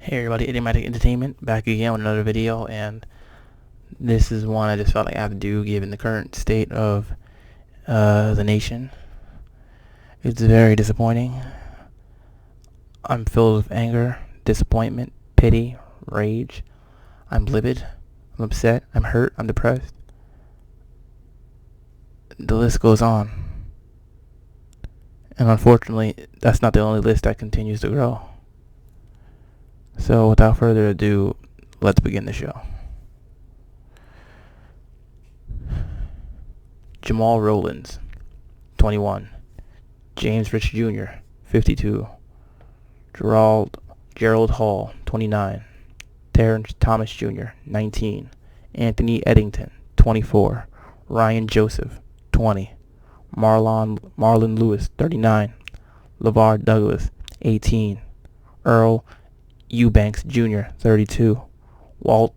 Hey everybody, Enigmatic Entertainment, back again with another video, and this is one I just felt like I have to do given the current state of the nation. It's very disappointing. I'm filled with anger, disappointment, pity, rage. I'm livid, I'm upset, I'm hurt, I'm depressed. The list goes on. And unfortunately, that's not the only list that continues to grow. So without further ado, let's begin the show. Jamal Rowlands, 21. James Rich Jr., 52. Gerald Hall, 29. Terrence Thomas Jr., 19. Anthony Eddington, 24. Ryan Joseph, 20. Marlon Lewis, 39. LeVar Douglas, 18. Earl Eubanks Jr., 32. Walt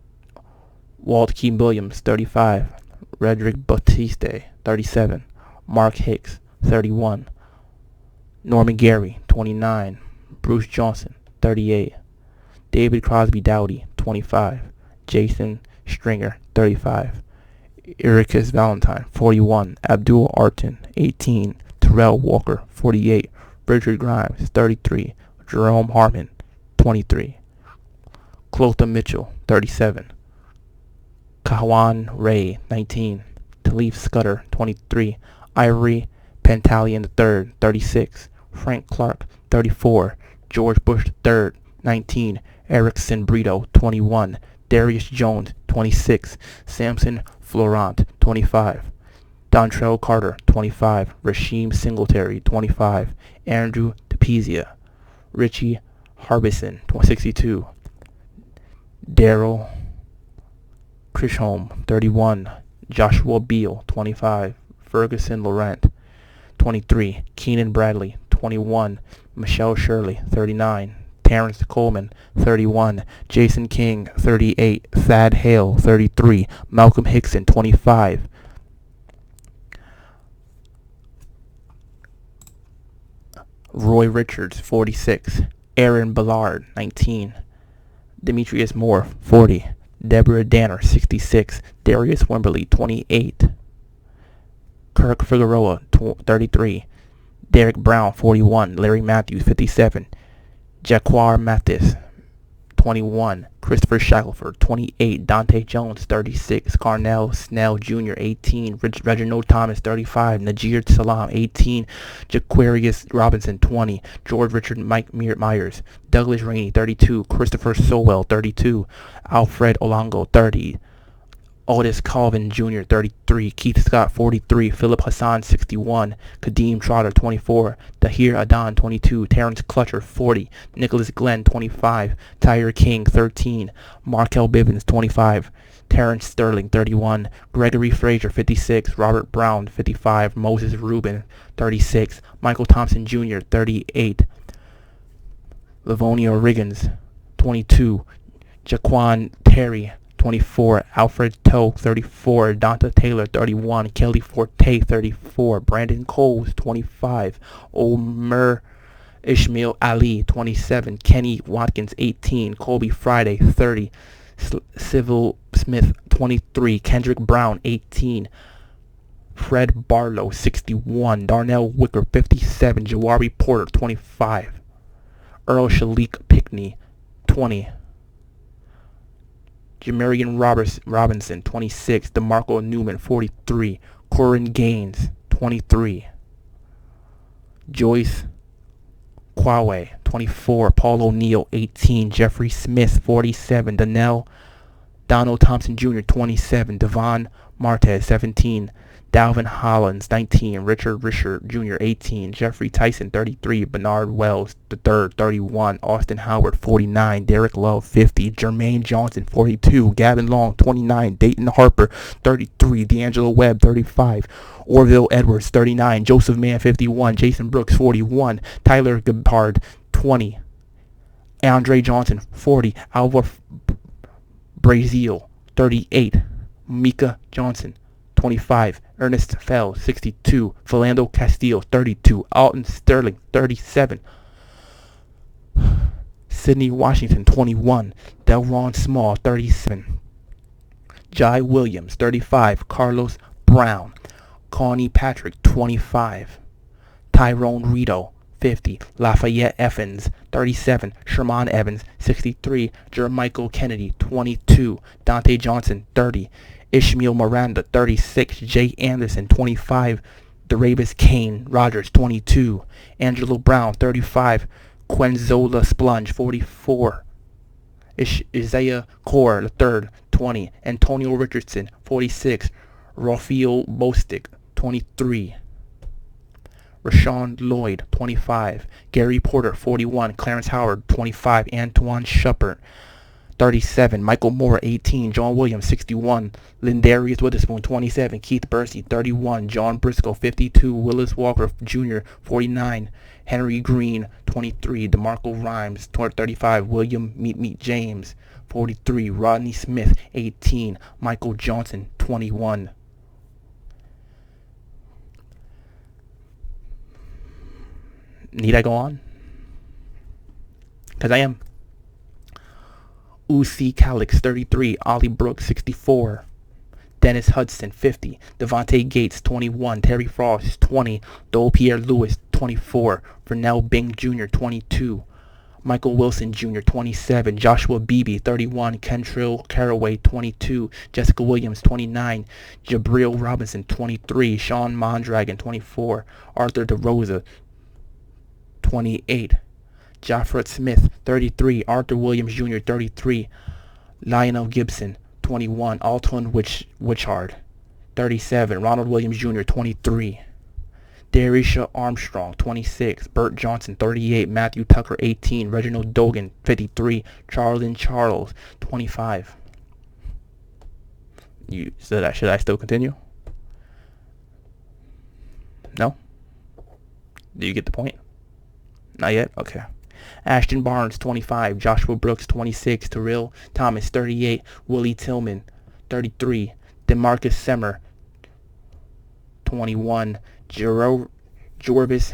Key Williams, 35. Redrick Batiste, 37. Mark Hicks, 31. Norman Gary, 29. Bruce Johnson, 38. David Crosby Dowdy, 25. Jason Stringer, 35. Ericus Valentine, 41. Abdul Artin, 18. Terrell Walker, 48. Richard Grimes, 33. Jerome Harmon, 23. Clotha Mitchell, 37. Kawan Ray, 19. Talif Scudder, 23. Ivory Pantalion III, 36. Frank Clark, 34. George Bush III, 19. Erickson Brito, 21. Darius Jones, 26. Samson Florent, 25. Dontrell Carter, 25. Rasheem Singletary, 25. Andrew DePizia. Richie Harbison, 62. Daryl Chisholm, 31. Joshua Beal, 25. Ferguson Laurent, 23. Keenan Bradley, 21. Michelle Shirley, 39. Terrence Coleman, 31. Jason King, 38. Thad Hale, 33. Malcolm Hickson, 25. Roy Richards, 46. Aaron Ballard, 19. Demetrius Moore, 40. Deborah Danner, 66. Darius Wimberly, 28. Kirk Figueroa, 33. Derek Brown, 41. Larry Matthews, 57. Jaquar Mathis, 21. Christopher Shackelford, 28. Dante Jones, 36. Carnell Snell Jr., 18. Reginald Thomas, 35. Najir Salam, 18. Jaquarius Robinson, 20. George Richard Mike Myers. Douglas Rainey, 32. Christopher Sowell, 32. Alfred Olongo, 30. Otis Colvin Jr., 33. Keith Scott, 43. Philip Hassan, 61. Kadeem Trotter, 24. Tahir Adan, 22. Terrence Clutcher, 40. Nicholas Glenn, 25. Tyre King, 13. Markel Bivens, 25. Terrence Sterling, 31. Gregory Frazier, 56. Robert Brown, 55. Moses Rubin, 36. Michael Thompson Jr., 38. Livonia Riggins, 22. Jaquan Terry, 24. Alfred Toe, 34. Donta Taylor, 31. Kelly Forte, 34. Brandon Coles, 25. Omer Ishmael Ali, 27. Kenny Watkins, 18. Colby Friday, 30. Civil Smith, 23. Kendrick Brown, 18. Fred Barlow, 61. Darnell Wicker, 57. Jawari Porter, 25. Earl Shalik Pickney, 20. Jamarian Robinson, 26. DeMarco Newman, 43. Corin Gaines, 23. Joyce Kwawe, 24. Paul O'Neill, 18. Jeffrey Smith, 47. Donald Thompson Jr., 27. Devon Martez, 17. Dalvin Hollins, 19. Richard Jr., 18. Jeffrey Tyson, 33. Bernard Wells III, 31. Austin Howard, 49. Derek Love, 50. Jermaine Johnson, 42. Gavin Long, 29. Dayton Harper, 33. D'Angelo Webb, 35. Orville Edwards, 39. Joseph Mann, 51. Jason Brooks, 41. Tyler Gebhard, 20. Andre Johnson, 40. Alva Brazil, 38. Mika Johnson, 25. Ernest Fell, 62. Philando Castillo, 32. Alton Sterling, 37. Sidney Washington, 21. Delron Small, 37. Jai Williams, 35. Carlos Brown. Connie Patrick, 25. Tyrone Rito, 50. Lafayette Evans, 37. Sherman Evans, 63. Jermichael Kennedy, 22. Dante Johnson, 30. Ishmael Miranda, 36. Jay Anderson, 25. Daravis Kane Rogers, 22. Angelo Brown, 35. Quenzola Splunge, 44. Isaiah Core III, 20. Antonio Richardson, 46. Rafael Bostic, 23. Rashawn Lloyd, 25. Gary Porter, 41. Clarence Howard, 25. Antoine Shepard, 37. Michael Moore, 18. John Williams, 61. Lindarius Witherspoon, 27. Keith Bursey, 31. John Briscoe, 52. Willis Walker Jr., 49. Henry Green, 23. DeMarco Rhymes, 35. William Meet James, 43. Rodney Smith, 18. Michael Johnson, 21. Need I go on? Because I am. Uzi Calix, 33. Ollie Brooks, 64. Dennis Hudson, 50. Devontae Gates, 21. Terry Frost, 20. Dole Pierre Lewis, 24. Vernell Bing Jr., 22. Michael Wilson Jr., 27. Joshua Beebe, 31. Kentrill Caraway, 22. Jessica Williams, 29. Jabril Robinson, 23. Sean Mondragon, 24. Arthur DeRosa, 28. Jaffret Smith, 33. Arthur Williams Jr., 33. Lionel Gibson, 21. Alton Witchard, 37. Ronald Williams Jr., 23. Darisha Armstrong, 26. Burt Johnson, 38. Matthew Tucker, 18. Reginald Dogan, 53. Charlin Charles, 25. Should I still continue? No? Do you get the point? Not yet? Okay. Ashton Barnes, 25. Joshua Brooks, 26. Terrell Thomas, 38. Willie Tillman, 33. DeMarcus Semmer, 21. Jorvis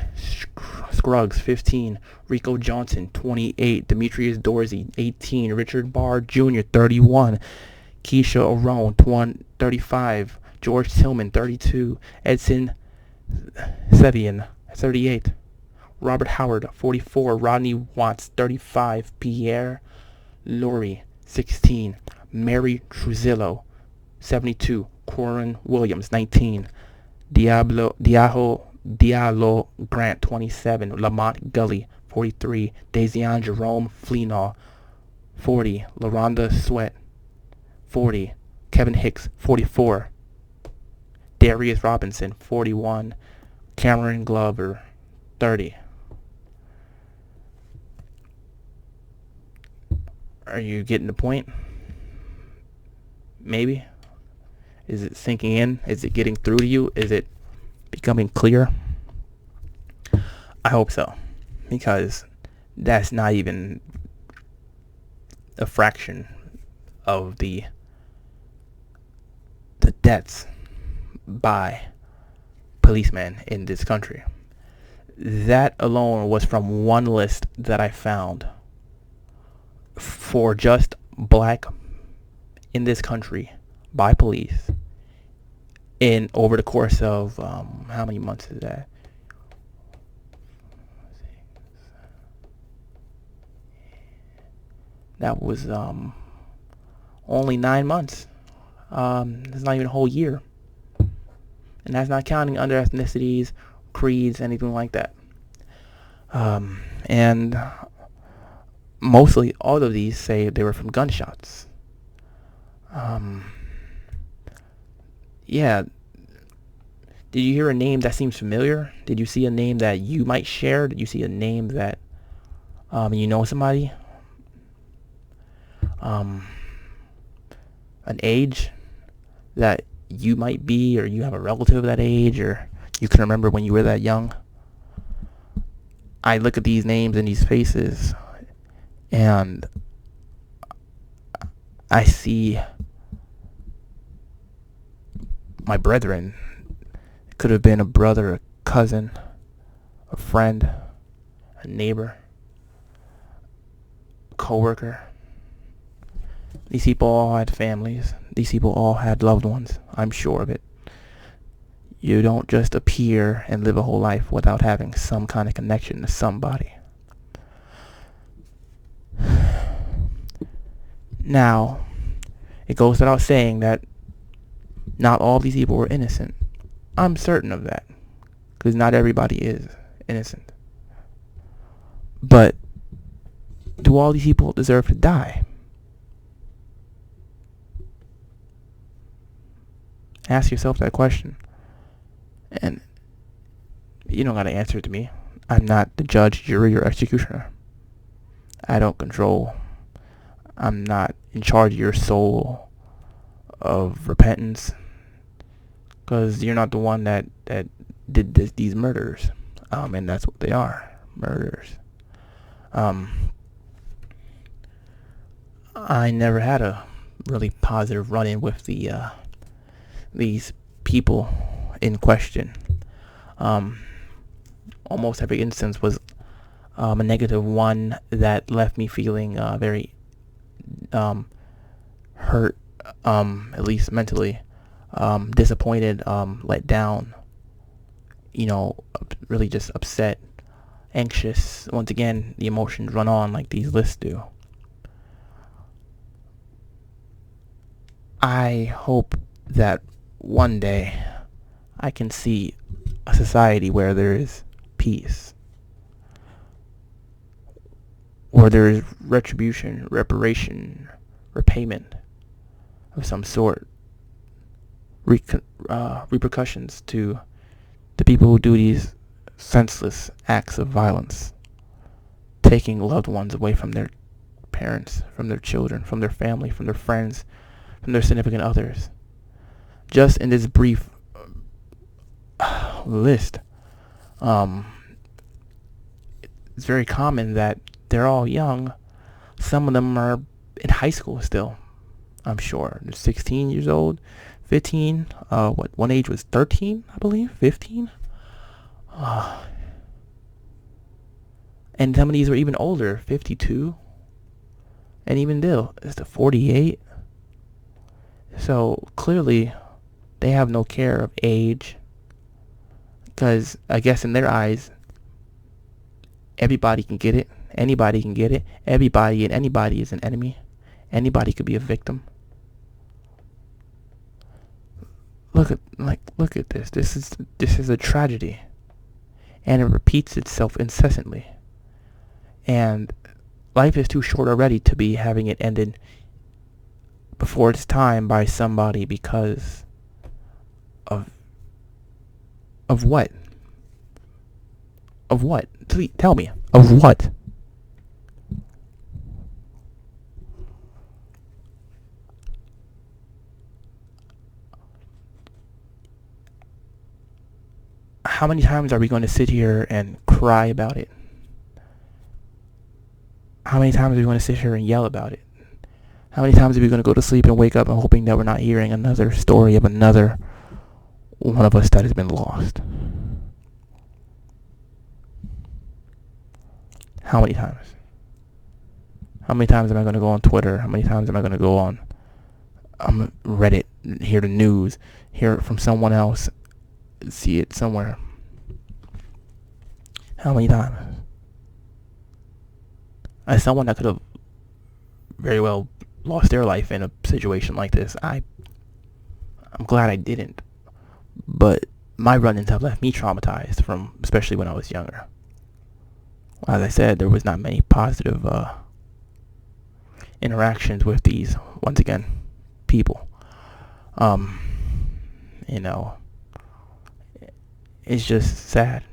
Scruggs, 15. Rico Johnson, 28. Demetrius Dorsey, 18. Richard Barr Jr., 31. Keisha Orone, 35. George Tillman, 32. Edson Sevian, 38. Robert Howard, 44. Rodney Watts, 35. Pierre Lurie, 16. Mary Truzillo, 72. Corin Williams, 19. Diallo Grant, 27. Lamont Gully, 43. Dazion Jerome Fleenaw, 40. LaRonda Sweat, 40. Kevin Hicks, 44. Darius Robinson, 41. Cameron Glover, 30. Are you getting the point? Maybe? Is it sinking in? Is it getting through to you? Is it becoming clear? I hope so. Because that's not even a fraction of the deaths by policemen in this country. That alone was from one list that I found for just black in this country by police in over the course of how many months is that? That was only 9 months. It's not even a whole year, and that's not counting other ethnicities, creeds, anything like that. And mostly all of these say they were from gunshots. Yeah. Did you hear a name that seems familiar? Did you see a name that you might share? Did you see a name that you know somebody? An age that you might be, or you have a relative of that age, or you can remember when you were that young. I look at these names and these faces, and I see my brethren. It could have been a brother, a cousin, a friend, a neighbor. coworker. These people all had families. These people all had loved ones. I'm sure of it. You don't just appear and live a whole life without having some kind of connection to somebody. Now, it goes without saying that not all these people were innocent. I'm certain of that, because not everybody is innocent. But do all these people deserve to die? Ask yourself that question. And you don't gotta answer it to me. I'm not the judge, jury, or executioner. I don't control. I'm not in charge of your soul of repentance, because you're not the one that did these murders. And that's what they are, murders. I never had a really positive run-in with these people in question. Almost every instance was a negative one that left me feeling very hurt, at least mentally, disappointed, let down, really just upset, anxious. Once again, the emotions run on like these lists do. I hope that one day I can see a society where there is peace, where there is retribution, reparation, repayment of some sort, repercussions to the people who do these senseless acts of violence, taking loved ones away from their parents, from their children, from their family, from their friends, from their significant others. Just in this brief list, it's very common that they're all young. Some of them are in high school still, I'm sure. They're 16 years old, 15. One age was 13, I believe, 15. And some of these were even older, 52. And even still, it's the 48. So clearly, they have no care of age, because I guess in their eyes, everybody can get it. Anybody can get it. Everybody and anybody is an enemy. Anybody could be a victim. Look at this. This is a tragedy, and it repeats itself incessantly. And life is too short already to be having it ended before its time by somebody because of what? Of what? Tell me. Of what? How many times are we going to sit here and cry about it? How many times are we going to sit here and yell about it? How many times are we going to go to sleep and wake up and hoping that we're not hearing another story of another one of us that has been lost? How many times? How many times am I going to go on Twitter? How many times am I going to go on Reddit, hear the news, hear it from someone else, see it somewhere? How many times? As someone that could have very well lost their life in a situation like this, I'm glad I didn't. But my run-ins have left me traumatized, from especially when I was younger. As I said, there was not many positive interactions with these, once again, people. It's just sad.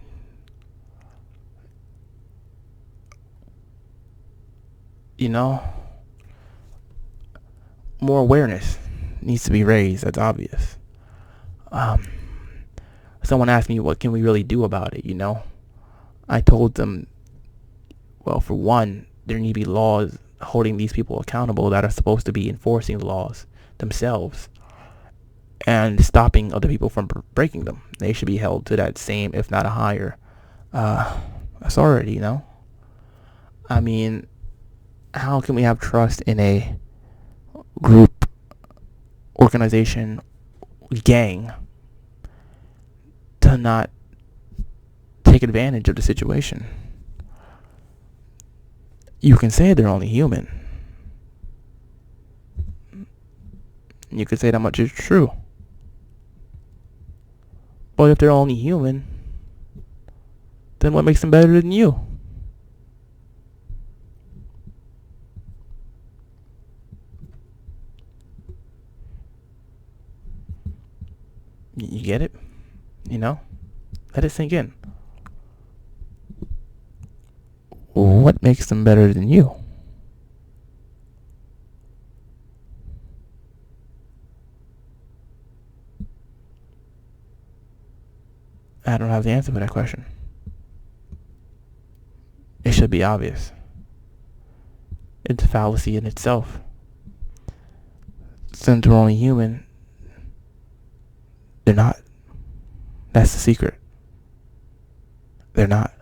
More awareness needs to be raised. That's obvious. Someone asked me, what can we really do about it, I told them, well, for one, there need to be laws holding these people accountable that are supposed to be enforcing the laws themselves and stopping other people from breaking them. They should be held to that same, if not a higher, authority, I mean, How can we have trust in a group, organization, gang to not take advantage of the situation? You can say they're only human. You could say that much is true. But if they're only human, then what makes them better than you? You get it? You know? Let it sink in. What makes them better than you? I don't have the answer for that question. It should be obvious. It's a fallacy in itself. Since we're only human, they're not. That's the secret. They're not.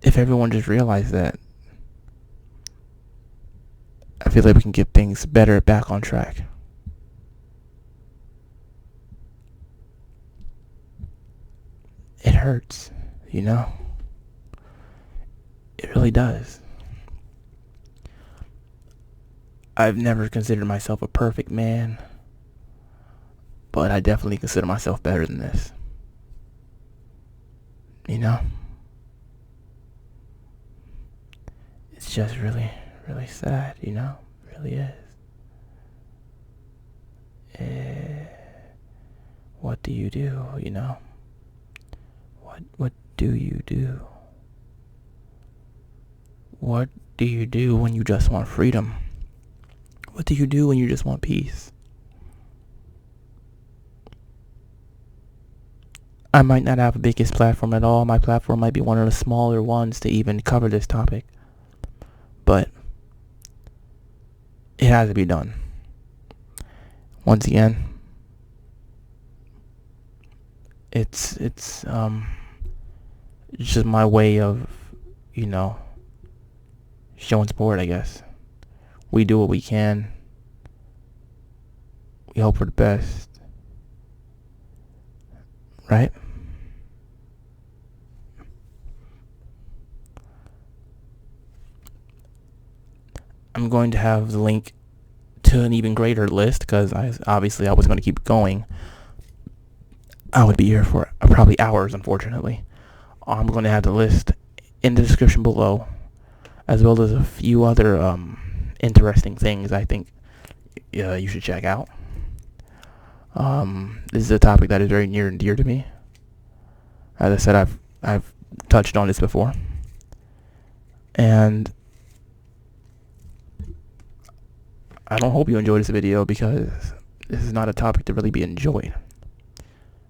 If everyone just realized that, I feel like we can get things better back on track. It hurts, you know? It really does. I've never considered myself a perfect man, but I definitely consider myself better than this. You know? It's just really, really sad, you know? It really is. What do, you know? What do you do? What do you do when you just want freedom? What do you do when you just want peace? I might not have the biggest platform at all. My platform might be one of the smaller ones to even cover this topic. But it has to be done. Once again, it's just my way of, you know, showing support, I guess. We do what we can. We hope for the best. Right? I'm going to have the link to an even greater list because I was going to keep going. I would be here for probably hours, unfortunately. I'm going to have the list in the description below, as well as a few other interesting things I think you should check out. This is a topic that is very near and dear to me. As I said, I've touched on this before, and I don't hope you enjoyed this video because this is not a topic to really be enjoyed.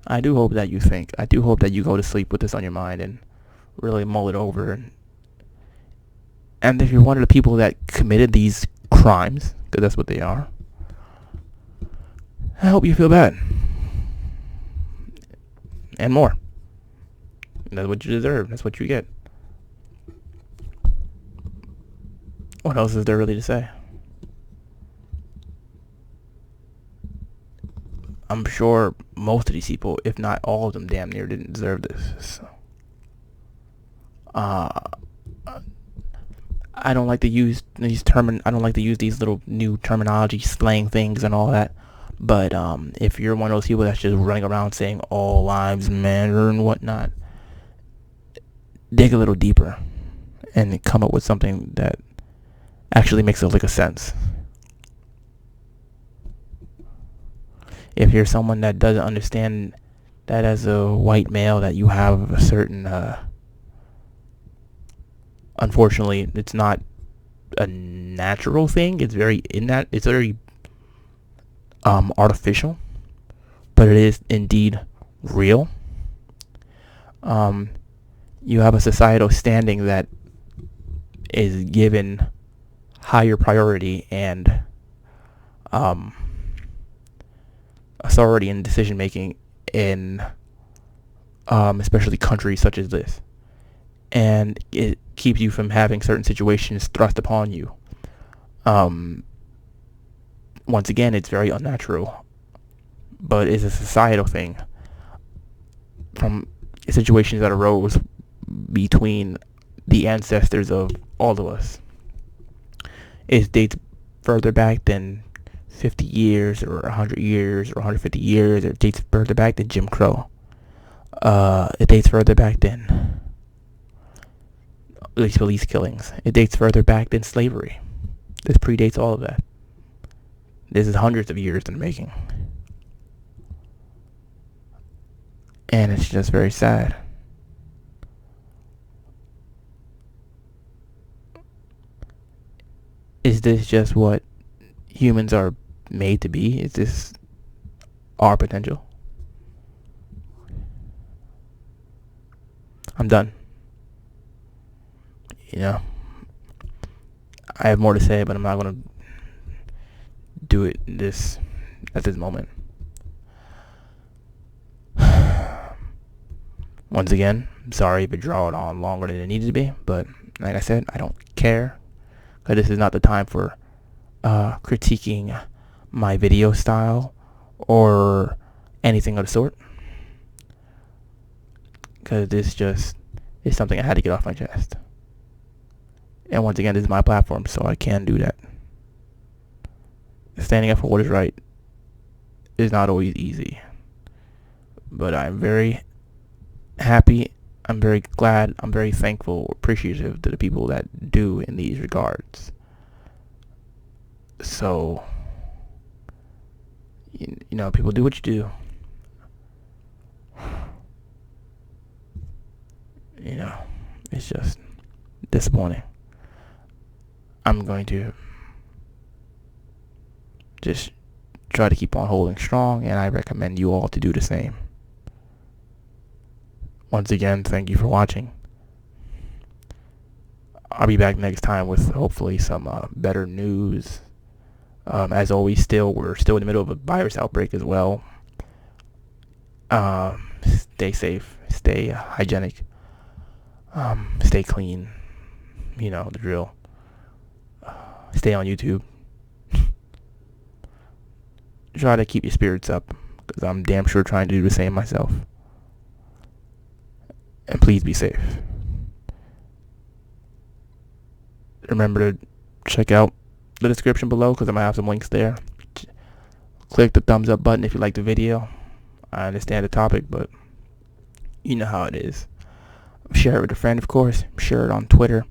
I do hope that you think. I do hope that you go to sleep with this on your mind and really mull it over. And if you're one of the people that committed these crimes, because that's what they are, I hope you feel bad. And more. That's what you deserve. That's what you get. What else is there really to say? I'm sure most of these people, if not all of them, damn near didn't deserve this. So, I don't like to use I don't like to use these little new terminology, slang things, and all that. But if you're one of those people that's just running around saying all lives matter and whatnot, dig a little deeper and come up with something that actually makes a lick of sense. If you're someone that doesn't understand that as a white male that you have a certain unfortunately it's not a natural thing, it's very artificial, but it is indeed real. You have a societal standing that is given higher priority and authority in decision making in especially countries such as this, and keeps you from having certain situations thrust upon you. Um, Once again, it's very unnatural, but it's a societal thing from situations that arose between the ancestors of all of us. It dates further back than 50 years or 100 years or 150 years. It dates further back than Jim Crow. It dates further back than police killings. It dates further back than slavery. This predates all of that. This is hundreds of years in the making. And it's just very sad. Is this just what humans are made to be? Is this our potential? I'm done. You know, I have more to say, but I'm not going to do it at this moment. Once again, I'm sorry if it drawn on longer than it needed to be, but like I said, I don't care, because this is not the time for critiquing my video style or anything of the sort, because this just is something I had to get off my chest. And once again, this is my platform, so I can do that. Standing up for what is right is not always easy, but I'm very happy, I'm very glad, I'm very thankful, appreciative to the people that do in these regards. So, you know, people, do what you do. You know, it's just disappointing. I'm going to just try to keep on holding strong, and I recommend you all to do the same. Once again, thank you for watching. I'll be back next time with hopefully some better news. As always, we're still in the middle of a virus outbreak as well. Stay safe, stay hygienic, stay clean. You know the drill. Stay on YouTube. Try to keep your spirits up, because I'm damn sure trying to do the same myself. And please be safe. Remember to check out the description below, because I might have some links there. Click the thumbs up button if you like the video. I understand the topic, but you know how it is. Share it with a friend, of course. Share it on Twitter.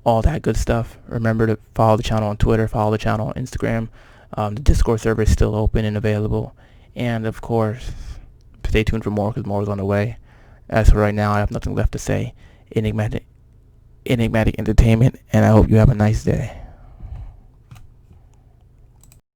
All that good stuff. Remember to follow the channel on Twitter. Follow the channel on Instagram. The Discord server is still open and available. And, of course, stay tuned for more, because more is on the way. As for right now, I have nothing left to say. Enigmatic Entertainment, and I hope you have a nice day.